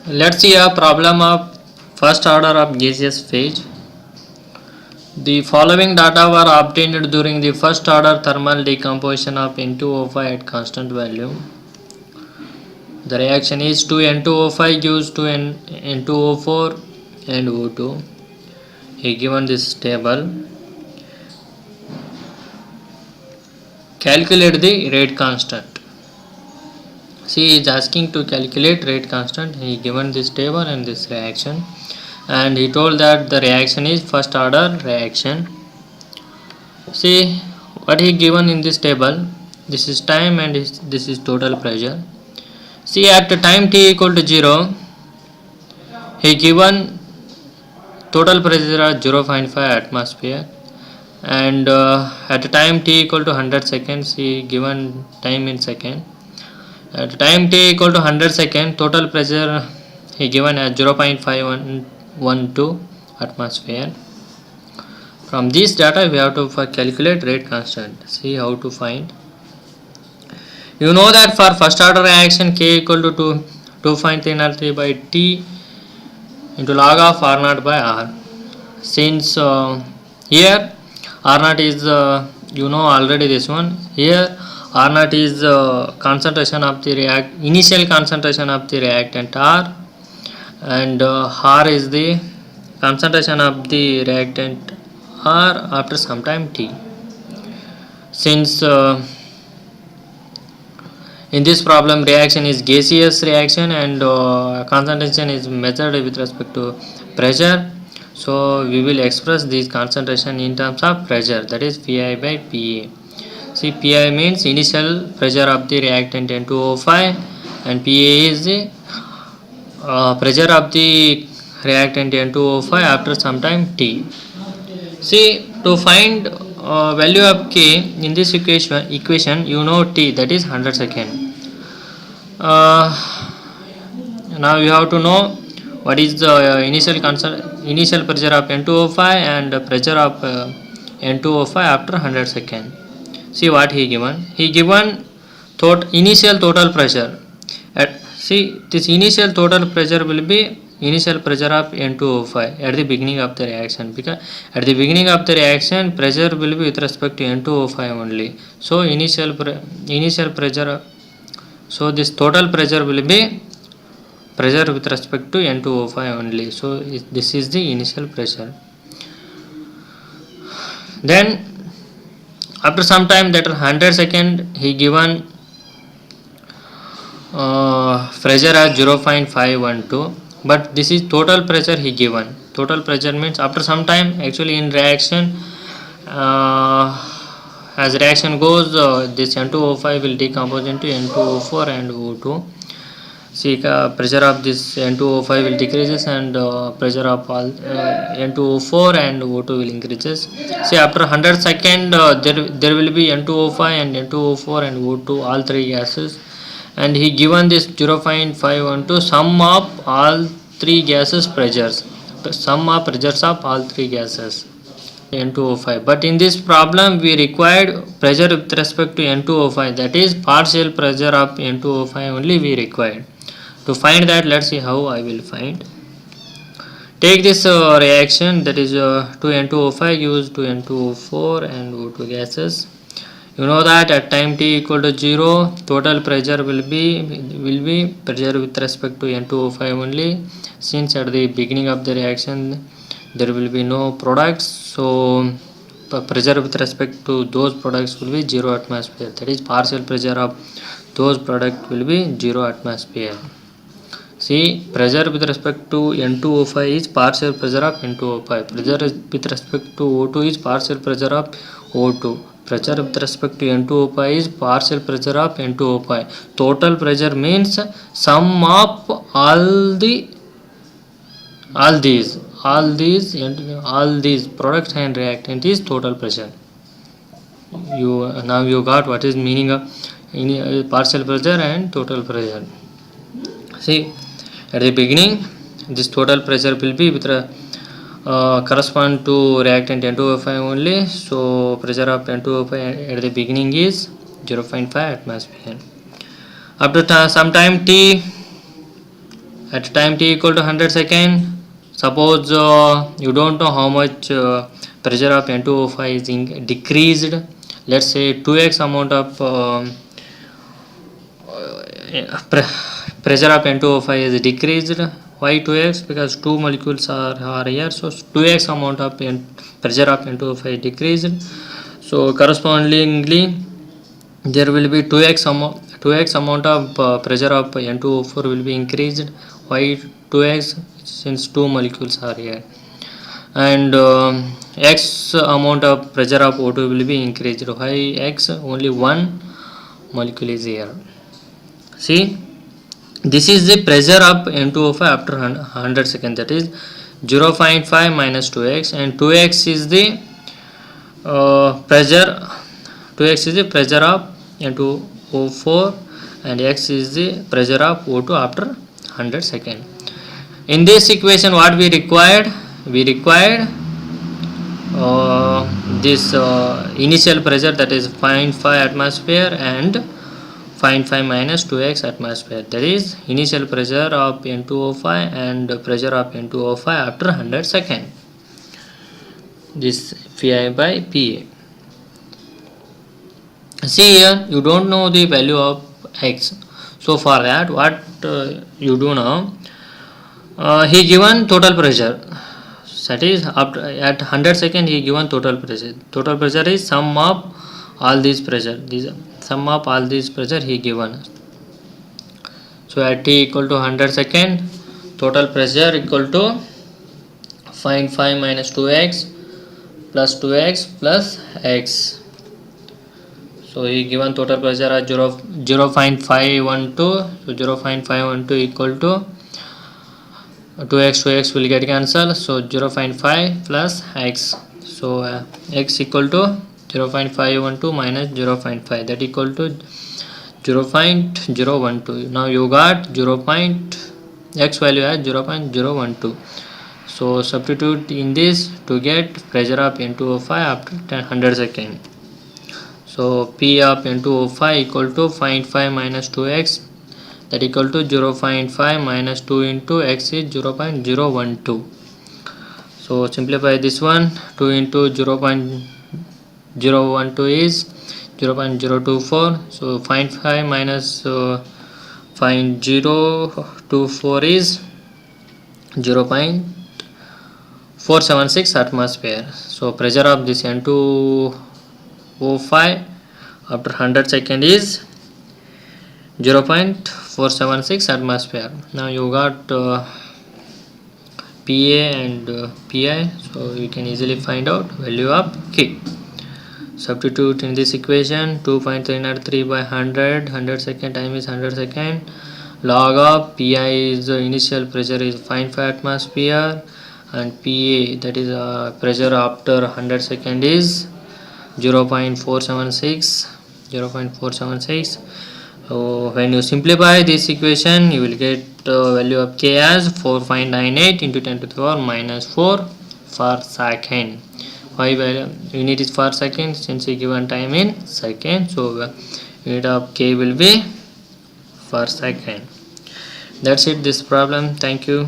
Let's see a problem of first order of gaseous phase. The following data were obtained during the first order thermal decomposition of N2O5 at constant value. The reaction is 2N2O5 gives 2N2O4 and O2. He given this table. Calculate the rate constant. See, he is asking to calculate rate constant. He given this table and this reaction, and he told that the reaction is first order reaction. See what he given in this table. This is time and this is total pressure. See, at time t equal to 0, he given total pressure at 0.5 atmosphere, and at time t equal to 100 seconds, he given time in second. At time t equal to 100 seconds, total pressure he given as 0.512 atmosphere. From this data we have to calculate rate constant. See how to find. You know that for first order reaction K equal to 2.303 by T into log of R naught by R. Since here R naught is you know already this one. Here R naught is concentration of the initial concentration of the reactant R, and R is the concentration of the reactant R after some time T. Since in this problem reaction is gaseous reaction and concentration is measured with respect to pressure, so we will express this concentration in terms of pressure, that is Pi by Pa. See, Pi means initial pressure of the reactant N2O5 and Pa is the pressure of the reactant N2O5 after some time T. See, to find value of K in this equation you know T, that is 100 seconds. Now you have to know what is the initial pressure of N2O5 and pressure of N2O5 after 100 seconds. See what he given. He given initial total pressure. See, this initial total pressure will be initial pressure of N2O5 at the beginning of the reaction, because at the beginning of the reaction pressure will be with respect to N2O5 only. So initial pressure. So this total pressure will be pressure with respect to N2O5 only. So this is the initial pressure. Then after some time, that 100 seconds, he given pressure as 0.512, but this is total pressure he given. Total pressure means after some time, actually in reaction, as reaction goes, this N2O5 will decompose into N2O4 and O2. See, pressure of this N2O5 will decreases and pressure of all N2O4 and O2 will increases. See, after 100 seconds, there will be N2O5 and N2O4 and O2, all three gases, and he given this 0.512 sum of all three gases pressures, sum of pressures of all three gases N2O5. But in this problem we required pressure with respect to N2O5, that is partial pressure of N2O5 only we required. To find that, let's see how I will find. Take this reaction, that is 2N2O5 gives 2N2O4 and O2 gases. You know that at time t equal to 0, total pressure will be pressure with respect to N2O5 only, since at the beginning of the reaction there will be no products, so pressure with respect to those products will be 0 atmosphere, that is partial pressure of those products will be 0 atmosphere. See, pressure with respect to N2O5 is partial pressure of N2O5, pressure with respect to O2 is partial pressure of O2, pressure with respect to N2O5 is partial pressure of N2O5. Total pressure means sum of all these products and reactant is total pressure. Now you got what is meaning of partial pressure and total pressure. See, at the beginning this total pressure will be with correspond to reactant N2O5 only, so pressure of N2O5 at the beginning is 0.5 atmosphere. After some time t, at time t equal to 100 second. Suppose you don't know how much pressure of N2O5 is decreased. Let's say 2x amount of pressure of N2O5 is decreased. Why 2x? Because two molecules are here, so 2x amount of pressure of N2O5 decreased. So correspondingly there will be 2x amount of pressure of N2O4 will be increased. Why 2x? Since two molecules are here. And x amount of pressure of O2 will be increased. Why x? Only one molecule is here. See, this is the pressure of N2O5 after 100 seconds, that is 0.5 minus 2x, and 2x is the pressure 2x is the pressure of N2O4 and x is the pressure of O2 after 100 seconds. In this equation what we required? We required this initial pressure, that is 0.5 atmosphere, and 0.5 minus 2x atmosphere, that is initial pressure of N2O5 and pressure of N2O5 after 100 seconds. This Phi by Pa. See here, you don't know the value of x, so for that what you do now, he given total pressure, that is after at 100 seconds he given total pressure. Total pressure is sum of all these pressure, sum of all these pressure he given. So at t equal to 100 second, total pressure equal to 0.5 minus 2x plus 2x plus x. So he given total pressure as 0.512. So 0.512 equal to 2x will get cancelled. So 0.5 plus x. So x equal to 0.512 minus 0.5, that equal to 0.012. Now you got x value as 0.012. So substitute in this to get pressure of N2O5 after 100 seconds. So P of N2O5 equal to 0.5 minus 2x, that equal to 0.5 minus 2 into x is 0.012. So simplify this one. 2 into 0.012 is 0.024. So 0.5 minus 0.024 is 0.476 atmosphere. So pressure of this N2O5 after 100 seconds is 0.476 atmosphere. Now you got PA and PI, so you can easily find out value of K. Substitute in this equation. 2.303 by 100 second, time is 100 second. Log of PI is the initial pressure is 0.5 atmosphere, and PA, that is pressure after 100 second, is 0.476. So when you simplify this equation, you will get value of K as 4.98 into 10 to the power minus 4 per second. Why unit is per second? Since we given time in second, so unit of K will be per second. That's it, this problem. Thank you.